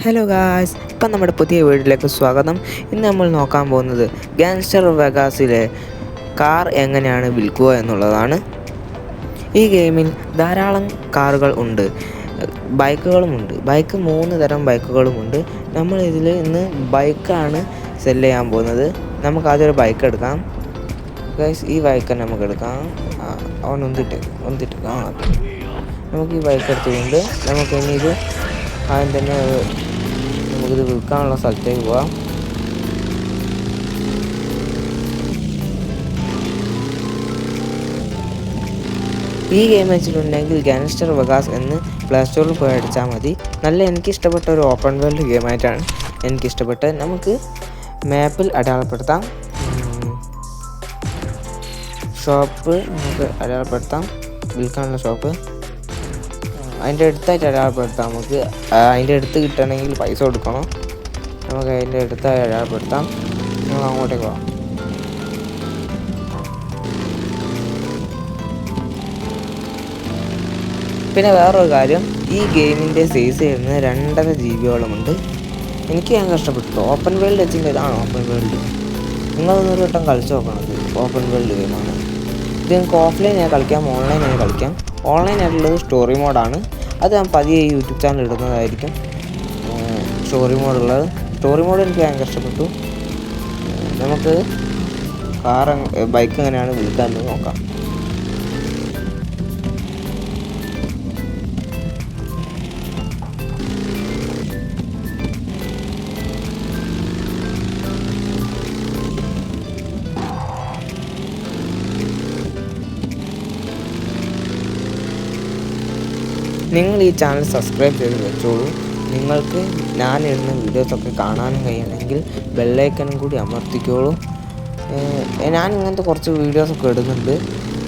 Hello guys, ഇപ്പം നമ്മുടെ പുതിയ വീഡിയോയിലേക്ക് സ്വാഗതം. ഇന്ന് നമ്മൾ നോക്കാൻ പോകുന്നത് ഗാങ്സ്റ്റർ വെഗാസിലെ കാർ എങ്ങനെയാണ് വിൽക്കുക എന്നുള്ളതാണ്. ഈ ഗെയിമിൽ ധാരാളം കാറുകൾ ഉണ്ട്, ബൈക്കുകളുമുണ്ട്. 3 തരം ബൈക്കുകളുമുണ്ട്. നമ്മൾ ഇതിൽ ഇന്ന് ബൈക്കാണ് സെല് ചെയ്യാൻ പോകുന്നത്. നമുക്ക് ആദ്യം ഒരു ബൈക്ക് എടുക്കാം ഗായ്സ്. ഈ ബൈക്ക് നമുക്ക് എടുക്കാം. അവൻ ഒന്നിട്ട് നമുക്ക് ഈ ബൈക്ക് എടുത്തുകൊണ്ട് നമുക്ക് ഇനി ഇത് ആദ്യം തന്നെ നമുക്കിത് വിൽക്കാനുള്ള സ്ഥലത്തേക്ക് പോവാം. ഈ ഗെയിം വെച്ചിട്ടുണ്ടെങ്കിൽ ഗാങ്സ്റ്റർ വെഗാസ് എന്ന് പ്ലേ സ്റ്റോറിൽ പോയി അടിച്ചാൽ മതി. എനിക്കിഷ്ടപ്പെട്ട ഒരു ഓപ്പൺ വേൾഡ് ഗെയിമായിട്ടാണ് എനിക്കിഷ്ടപ്പെട്ടത്. നമുക്ക് മാപ്പിൽ അടയാളപ്പെടുത്താം, ഷോപ്പ് നമുക്ക് അടയാളപ്പെടുത്താം, വിൽക്കാനുള്ള ഷോപ്പ് അതിൻ്റെ അടുത്തായിട്ട് അടയാളപ്പെടുത്താം. നമുക്ക് അതിൻ്റെ അടുത്ത് കിട്ടണമെങ്കിൽ പൈസ കൊടുക്കണം. നമുക്ക് അതിൻ്റെ അടുത്തായി അടയാളപ്പെടുത്താം. നമ്മൾ അങ്ങോട്ടേക്ക് പോകാം. പിന്നെ വേറൊരു കാര്യം, ഈ ഗെയിമിൻ്റെ സൈസ് വരുന്നത് 2.5 GB എനിക്ക് ഞാൻ കഷ്ടപ്പെട്ടു. ഓപ്പൺ വേൾഡ് വെച്ചിട്ട് ഇതാണ് ഓപ്പൺ വേൾഡ്. നിങ്ങളൊന്നൊരു വട്ടം കളിച്ച് നോക്കണത്. ഓപ്പൺ വേൾഡ് ഗെയിമാണ് ഇത്. നിങ്ങൾക്ക് ഓഫ്ലൈനായി കളിക്കാം, ഓൺലൈനായി കളിക്കാം. ഓൺലൈനായിട്ടുള്ളത് സ്റ്റോറി മോഡാണ്. അത് ഞാൻ പതിയെ യൂട്യൂബ് ചാനൽ ഇടുന്നതായിരിക്കും. സ്റ്റോറി മോഡ് എനിക്ക് ഭയങ്കര ഇഷ്ടപ്പെട്ടു. നമുക്ക് ബൈക്ക് എങ്ങനെയാണ് വിൽക്കാമെന്ന് നോക്കാം. നിങ്ങൾ ഈ ചാനൽ സബ്സ്ക്രൈബ് ചെയ്ത് വെച്ചോളൂ. നിങ്ങൾക്ക് ഞാൻ ഇടുന്ന വീഡിയോസൊക്കെ കാണാനും കഴിയണമെങ്കിൽ ബെല്ലൈക്കനും കൂടി അമർത്തിക്കോളൂ. ഞാൻ ഇങ്ങനത്തെ കുറച്ച് വീഡിയോസൊക്കെ ഇടുന്നുണ്ട്.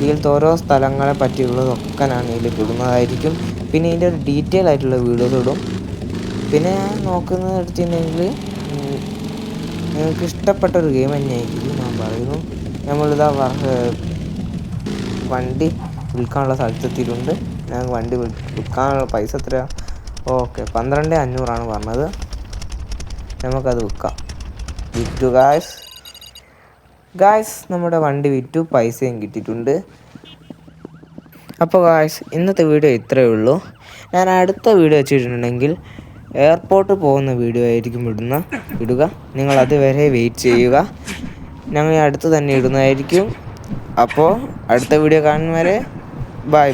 ഇതിലത്തെ ഓരോ സ്ഥലങ്ങളെ പറ്റിയുള്ളതൊക്കെ ഞാൻ ഇതിൽ ഇടുന്നതായിരിക്കും. പിന്നെ ഇതിൻ്റെ ഒരു ഡീറ്റെയിൽ ആയിട്ടുള്ള വീഡിയോസ് ഇടും. പിന്നെ ഞാൻ നോക്കുന്നത് എടുത്തിട്ടുണ്ടെങ്കിൽ നിങ്ങൾക്ക് ഇഷ്ടപ്പെട്ടൊരു ഗെയിം തന്നെയായിരിക്കും ഞാൻ പറയുന്നു. നമ്മളിതാ വണ്ടി വിൽക്കാനുള്ള സ്ഥലത്തെത്തിയിട്ടുണ്ട്. ഞങ്ങൾക്ക് വണ്ടി വിൽക്കാനുള്ള പൈസ എത്രയാണ്? ഓക്കെ, 12,500 പറഞ്ഞത്. നമുക്കത് വിൽക്കാം. വിറ്റു ഗായ്സ്, നമ്മുടെ വണ്ടി വിറ്റു, പൈസയും കിട്ടിയിട്ടുണ്ട്. അപ്പോൾ ഗായ്സ്, ഇന്നത്തെ വീഡിയോ ഇത്രയേ ഉള്ളൂ. ഞാൻ അടുത്ത വീഡിയോ വെച്ചിട്ടുണ്ടെങ്കിൽ എയർപോർട്ട് പോകുന്ന വീഡിയോ ആയിരിക്കും ഇടുക. നിങ്ങൾ അതുവരെ വെയിറ്റ് ചെയ്യുക. ഞങ്ങൾ അടുത്ത് തന്നെ ഇടുന്നതായിരിക്കും. അപ്പോൾ അടുത്ത വീഡിയോ കാണുന്നവരെ ബൈ.